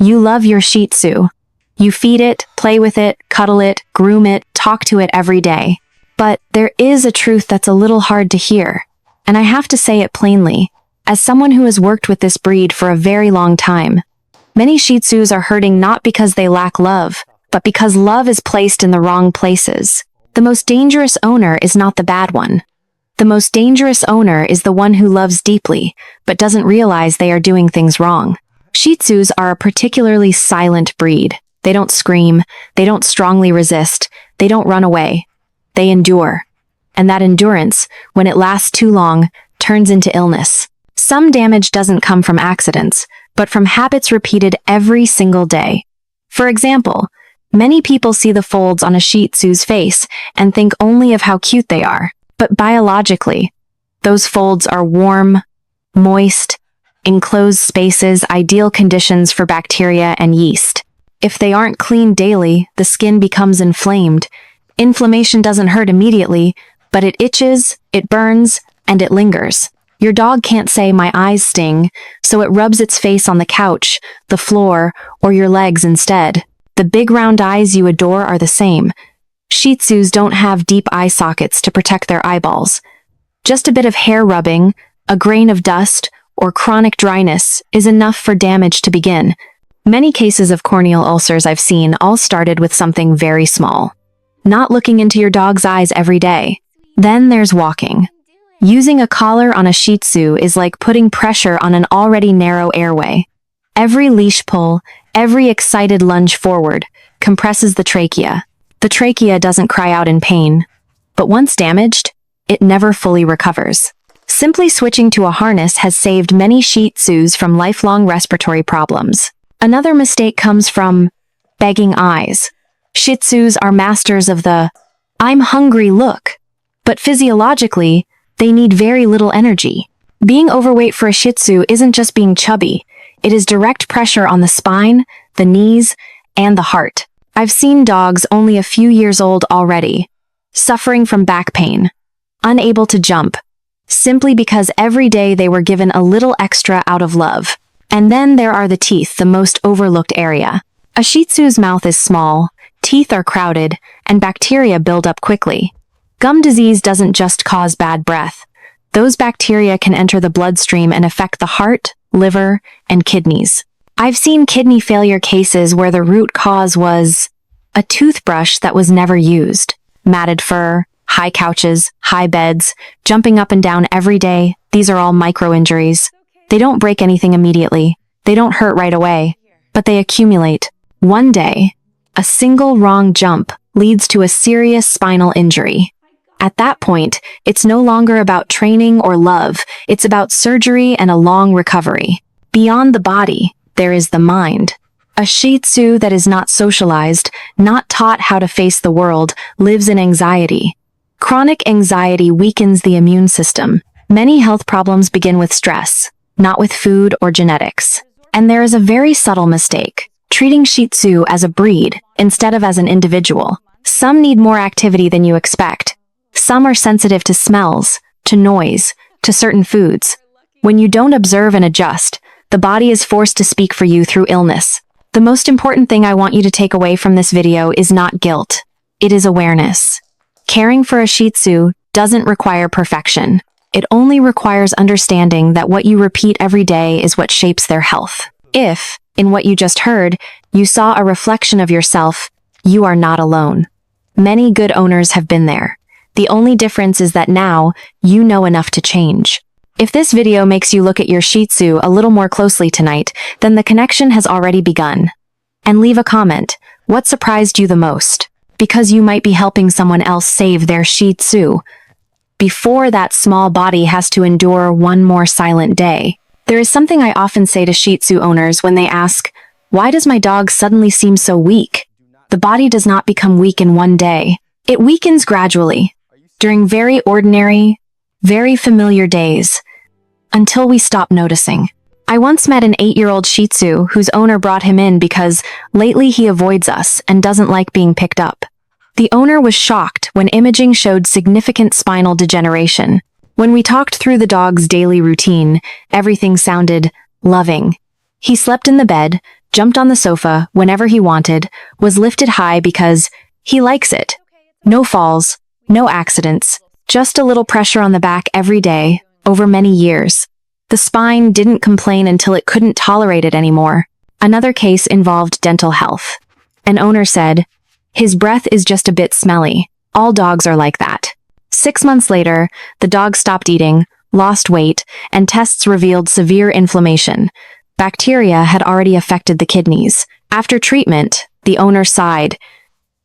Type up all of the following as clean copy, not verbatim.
You love your Shih Tzu. You feed it, play with it, cuddle it, groom it, talk to it every day. But there is a truth that's a little hard to hear, and I have to say it plainly. As someone who has worked with this breed for a very long time, many Shih Tzus are hurting not because they lack love, but because love is placed in the wrong places. The most dangerous owner is not the bad one. The most dangerous owner is the one who loves deeply, but doesn't realize they are doing things wrong. Shih Tzus are a particularly silent breed. They don't scream, they don't strongly resist, they don't run away. They endure. And that endurance, when it lasts too long, turns into illness. Some damage doesn't come from accidents, but from habits repeated every single day. For example, many people see the folds on a Shih Tzu's face and think only of how cute they are. But biologically, those folds are warm, moist, enclosed spaces, ideal conditions for bacteria and yeast. If they aren't cleaned daily, the skin becomes inflamed. Inflammation doesn't hurt immediately, but it itches, it burns, and it lingers. Your dog can't say, "My eyes sting," so it rubs its face on the couch, the floor, or your legs instead. The big round eyes you adore are the same. Shih Tzus don't have deep eye sockets to protect their eyeballs. Just a bit of hair rubbing, a grain of dust, or chronic dryness is enough for damage to begin. Many cases of corneal ulcers I've seen all started with something very small. Not looking into your dog's eyes every day. Then there's walking. Using a collar on a Shih Tzu is like putting pressure on an already narrow airway. Every leash pull, every excited lunge forward, compresses the trachea. The trachea doesn't cry out in pain, but once damaged, it never fully recovers. Simply switching to a harness has saved many Shih Tzus from lifelong respiratory problems. Another mistake comes from begging eyes. Shih Tzus are masters of the "I'm hungry" look, but physiologically, they need very little energy. Being overweight for a Shih Tzu isn't just being chubby, it is direct pressure on the spine, the knees, and the heart. I've seen dogs only a few years old already, suffering from back pain, unable to jump, simply because every day they were given a little extra out of love. And then there are the teeth, the most overlooked area. A Shih Tzu's mouth is small, teeth are crowded, and bacteria build up quickly. Gum disease doesn't just cause bad breath. Those bacteria can enter the bloodstream and affect the heart, liver, and kidneys. I've seen kidney failure cases where the root cause was a toothbrush that was never used, matted fur, high couches, high beds, jumping up and down every day. These are all micro-injuries. They don't break anything immediately. They don't hurt right away, but they accumulate. One day, a single wrong jump leads to a serious spinal injury. At that point, it's no longer about training or love. It's about surgery and a long recovery. Beyond the body, there is the mind. A Shih Tzu that is not socialized, not taught how to face the world, lives in anxiety. Chronic anxiety weakens the immune system. Many health problems begin with stress, not with food or genetics. And there is a very subtle mistake, treating Shih Tzu as a breed instead of as an individual. Some need more activity than you expect. Some are sensitive to smells, to noise, to certain foods. When you don't observe and adjust, the body is forced to speak for you through illness. The most important thing I want you to take away from this video is not guilt. It is awareness. Caring for a Shih Tzu doesn't require perfection. It only requires understanding that what you repeat every day is what shapes their health. If, in what you just heard, you saw a reflection of yourself, you are not alone. Many good owners have been there. The only difference is that now, you know enough to change. If this video makes you look at your Shih Tzu a little more closely tonight, then the connection has already begun. And leave a comment. What surprised you the most? Because you might be helping someone else save their Shih Tzu before that small body has to endure one more silent day. There is something I often say to Shih Tzu owners when they ask, "Why does my dog suddenly seem so weak?" The body does not become weak in one day. It weakens gradually, during very ordinary, very familiar days, until we stop noticing. I once met an 8-year-old Shih Tzu whose owner brought him in because lately he avoids us and doesn't like being picked up. The owner was shocked when imaging showed significant spinal degeneration. When we talked through the dog's daily routine, everything sounded loving. He slept in the bed, jumped on the sofa whenever he wanted, was lifted high because he likes it. No falls, no accidents, just a little pressure on the back every day, over many years. The spine didn't complain until it couldn't tolerate it anymore. Another case involved dental health. An owner said, "His breath is just a bit smelly. All dogs are like that." 6 months later, the dog stopped eating, lost weight, and tests revealed severe inflammation. Bacteria had already affected the kidneys. After treatment, the owner sighed,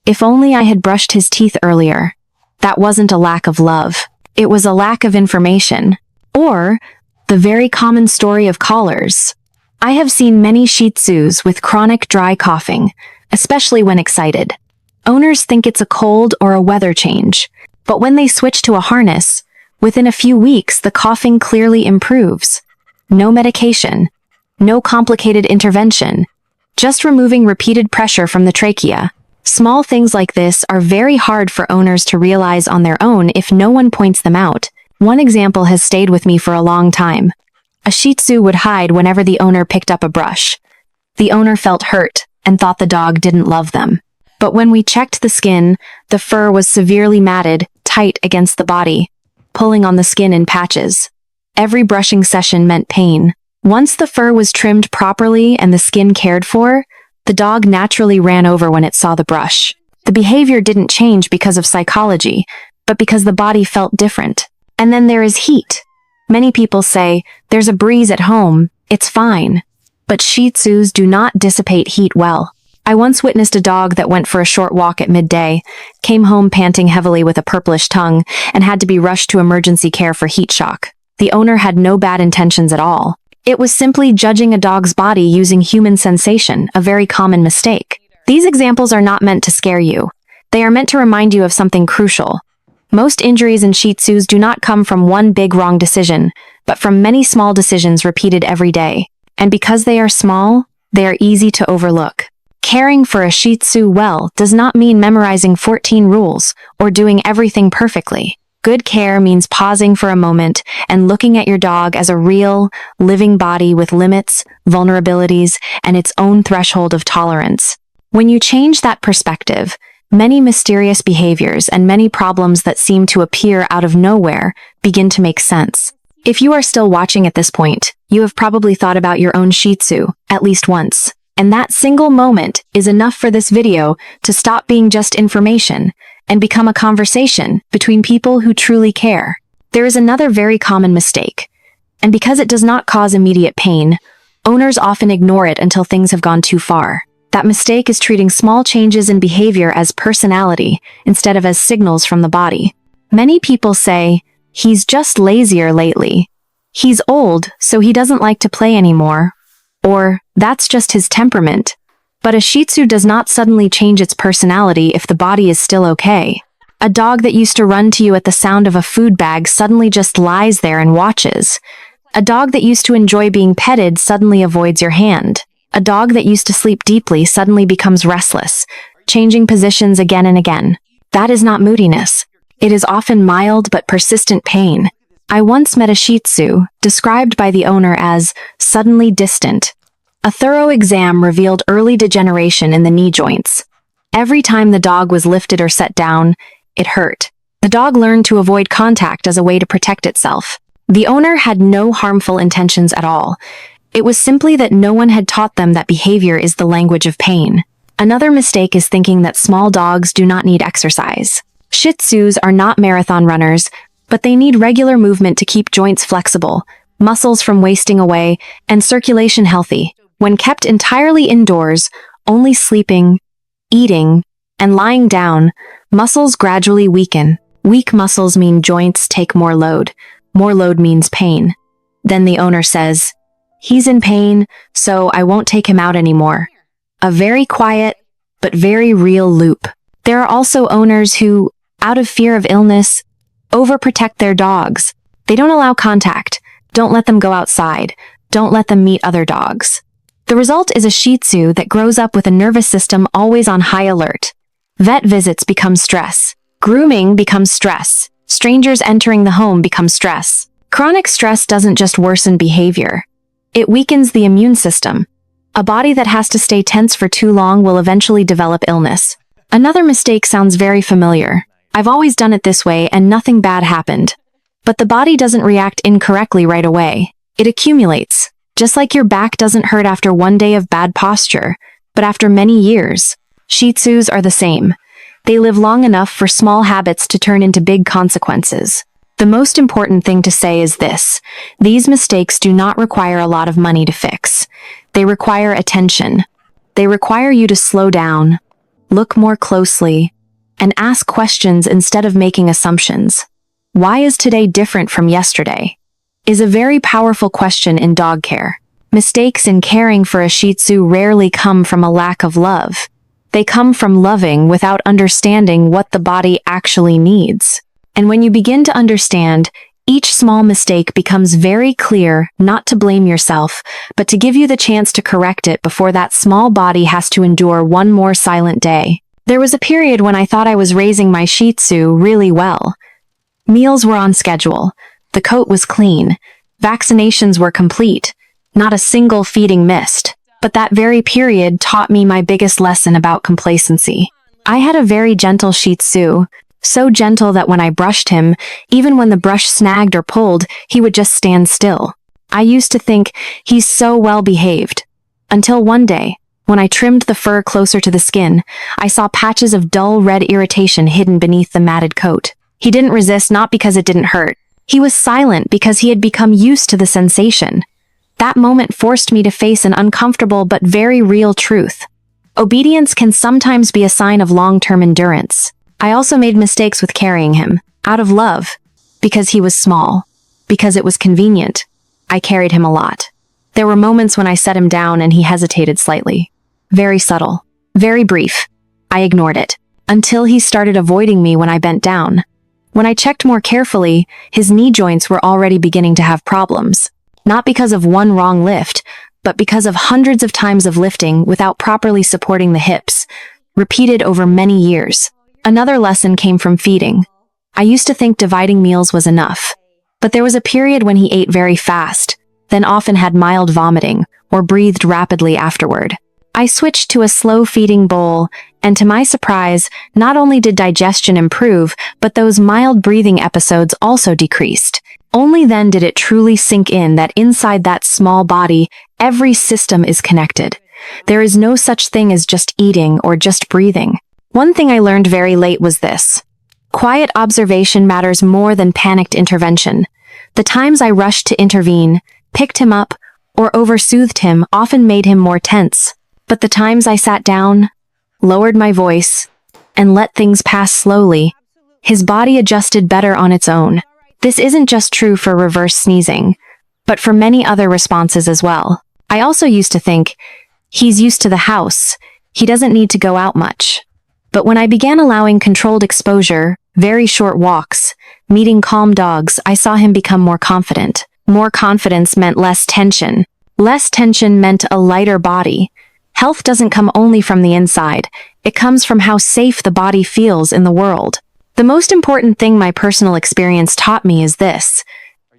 "If only I had brushed his teeth earlier." That wasn't a lack of love. It was a lack of information. Or the very common story of collars. I have seen many Shih Tzus with chronic dry coughing, especially when excited. Owners think it's a cold or a weather change, but when they switch to a harness, within a few weeks the coughing clearly improves. No medication, no complicated intervention, just removing repeated pressure from the trachea. Small things like this are very hard for owners to realize on their own if no one points them out. One example has stayed with me for a long time. A Shih Tzu would hide whenever the owner picked up a brush. The owner felt hurt and thought the dog didn't love them. But when we checked the skin, the fur was severely matted, tight against the body, pulling on the skin in patches. Every brushing session meant pain. Once the fur was trimmed properly and the skin cared for, the dog naturally ran over when it saw the brush. The behavior didn't change because of psychology, but because the body felt different. And then there is heat. Many people say, "There's a breeze at home, it's fine." But Shih Tzus do not dissipate heat well. I once witnessed a dog that went for a short walk at midday, came home panting heavily with a purplish tongue, and had to be rushed to emergency care for heat shock. The owner had no bad intentions at all. It was simply judging a dog's body using human sensation, a very common mistake. These examples are not meant to scare you. They are meant to remind you of something crucial. Most injuries in Shih Tzus do not come from one big wrong decision, but from many small decisions repeated every day. And because they are small, they are easy to overlook. Caring for a Shih Tzu well does not mean memorizing 14 rules or doing everything perfectly. Good care means pausing for a moment and looking at your dog as a real, living body with limits, vulnerabilities, and its own threshold of tolerance. When you change that perspective, many mysterious behaviors and many problems that seem to appear out of nowhere begin to make sense. If you are still watching at this point, you have probably thought about your own Shih Tzu at least once. And that single moment is enough for this video to stop being just information and become a conversation between people who truly care. There is another very common mistake, and because it does not cause immediate pain, owners often ignore it until things have gone too far. That mistake is treating small changes in behavior as personality instead of as signals from the body. Many people say, "He's just lazier lately. He's old, so he doesn't like to play anymore." Or, "That's just his temperament." But a Shih Tzu does not suddenly change its personality if the body is still okay. A dog that used to run to you at the sound of a food bag suddenly just lies there and watches. A dog that used to enjoy being petted suddenly avoids your hand. A dog that used to sleep deeply suddenly becomes restless, changing positions again and again. That is not moodiness. It is often mild but persistent pain. I once met a Shih Tzu, described by the owner as suddenly distant. A thorough exam revealed early degeneration in the knee joints. Every time the dog was lifted or set down, it hurt. The dog learned to avoid contact as a way to protect itself. The owner had no harmful intentions at all. It was simply that no one had taught them that behavior is the language of pain. Another mistake is thinking that small dogs do not need exercise. Shih Tzus are not marathon runners, but they need regular movement to keep joints flexible, muscles from wasting away, and circulation healthy. When kept entirely indoors, only sleeping, eating, and lying down, muscles gradually weaken. Weak muscles mean joints take more load. More load means pain. Then the owner says, "He's in pain, so I won't take him out anymore." A very quiet, but very real loop. There are also owners who, out of fear of illness, overprotect their dogs. They don't allow contact, don't let them go outside, don't let them meet other dogs. The result is a Shih Tzu that grows up with a nervous system always on high alert. Vet visits become stress. Grooming becomes stress. Strangers entering the home become stress. Chronic stress doesn't just worsen behavior. It weakens the immune system. A body that has to stay tense for too long will eventually develop illness. Another mistake sounds very familiar. I've always done it this way and nothing bad happened. But the body doesn't react incorrectly right away. It accumulates. Just like your back doesn't hurt after one day of bad posture, but after many years. Shih Tzus are the same. They live long enough for small habits to turn into big consequences. The most important thing to say is this: these mistakes do not require a lot of money to fix. They require attention. They require you to slow down, look more closely, and ask questions instead of making assumptions. Why is today different from yesterday? Is a very powerful question in dog care. Mistakes in caring for a Shih Tzu rarely come from a lack of love. They come from loving without understanding what the body actually needs. And when you begin to understand, each small mistake becomes very clear not to blame yourself, but to give you the chance to correct it before that small body has to endure one more silent day. There was a period when I thought I was raising my Shih Tzu really well. Meals were on schedule. The coat was clean. Vaccinations were complete. Not a single feeding missed. But that very period taught me my biggest lesson about complacency. I had a very gentle Shih Tzu. So gentle that when I brushed him, even when the brush snagged or pulled, he would just stand still. I used to think, he's so well behaved. Until one day, when I trimmed the fur closer to the skin, I saw patches of dull red irritation hidden beneath the matted coat. He didn't resist, not because it didn't hurt. He was silent because he had become used to the sensation. That moment forced me to face an uncomfortable but very real truth. Obedience can sometimes be a sign of long-term endurance. I also made mistakes with carrying him, out of love, because he was small, because it was convenient. I carried him a lot. There were moments when I set him down and he hesitated slightly. Very subtle, very brief. I ignored it, until he started avoiding me when I bent down. When I checked more carefully, his knee joints were already beginning to have problems. Not because of one wrong lift, but because of hundreds of times of lifting without properly supporting the hips, repeated over many years. Another lesson came from feeding. I used to think dividing meals was enough. But there was a period when he ate very fast, then often had mild vomiting, or breathed rapidly afterward. I switched to a slow feeding bowl, and to my surprise, not only did digestion improve, but those mild breathing episodes also decreased. Only then did it truly sink in that inside that small body, every system is connected. There is no such thing as just eating or just breathing. One thing I learned very late was this: quiet observation matters more than panicked intervention. The times I rushed to intervene, picked him up, or oversoothed him often made him more tense. But the times I sat down, lowered my voice, and let things pass slowly, his body adjusted better on its own. This isn't just true for reverse sneezing, but for many other responses as well. I also used to think, he's used to the house, he doesn't need to go out much. But when I began allowing controlled exposure, very short walks, meeting calm dogs, I saw him become more confident. More confidence meant less tension. Less tension meant a lighter body. Health doesn't come only from the inside. It comes from how safe the body feels in the world. The most important thing my personal experience taught me is this: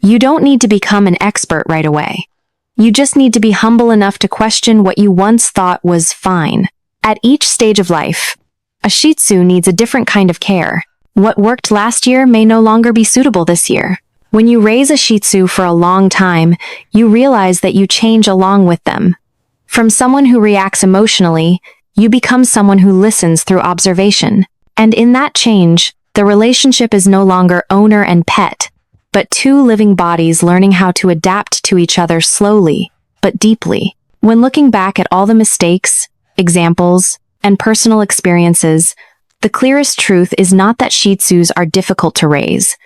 you don't need to become an expert right away. You just need to be humble enough to question what you once thought was fine. At each stage of life, a Shih Tzu needs a different kind of care. What worked last year may no longer be suitable this year. When you raise a Shih Tzu for a long time, you realize that you change along with them. From someone who reacts emotionally, you become someone who listens through observation. And in that change, the relationship is no longer owner and pet, but two living bodies learning how to adapt to each other slowly, but deeply. When looking back at all the mistakes, examples, and personal experiences, the clearest truth is not that Shih Tzus are difficult to raise,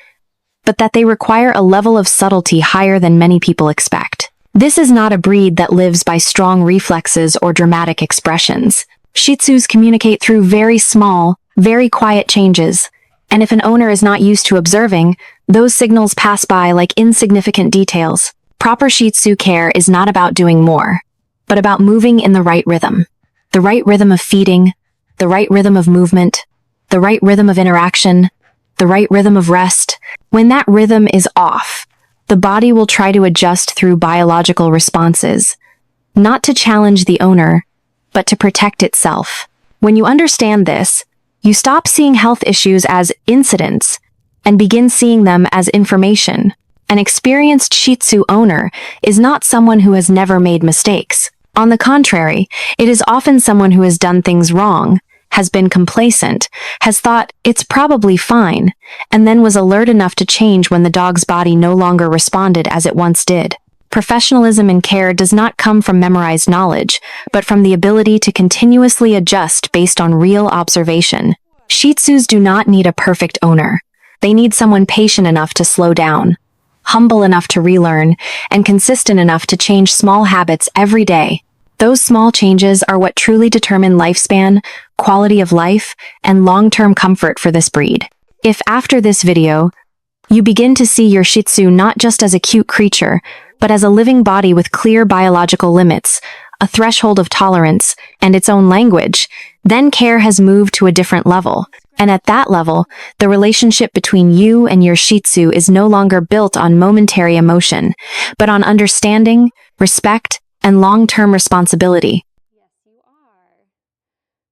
but that they require a level of subtlety higher than many people expect. This is not a breed that lives by strong reflexes or dramatic expressions. Shih Tzus communicate through very small, very quiet changes, and if an owner is not used to observing, those signals pass by like insignificant details. Proper Shih Tzu care is not about doing more, but about moving in the right rhythm. The right rhythm of feeding, the right rhythm of movement, the right rhythm of interaction, the right rhythm of rest. When that rhythm is off, the body will try to adjust through biological responses. not to challenge the owner, but to protect itself. When you understand this, you stop seeing health issues as incidents and begin seeing them as information. An experienced Shih Tzu owner is not someone who has never made mistakes. On the contrary, it is often someone who has done things wrong, has been complacent, has thought it's probably fine, and then was alert enough to change when the dog's body no longer responded as it once did. Professionalism in care does not come from memorized knowledge, but from the ability to continuously adjust based on real observation. Shih Tzus do not need a perfect owner. They need someone patient enough to slow down, humble enough to relearn, and consistent enough to change small habits every day. Those small changes are what truly determine lifespan, quality of life, and long-term comfort for this breed. If after this video, you begin to see your Shih Tzu not just as a cute creature, but as a living body with clear biological limits, a threshold of tolerance, and its own language, then care has moved to a different level. And at that level, the relationship between you and your Shih Tzu is no longer built on momentary emotion, but on understanding, respect, and long-term responsibility.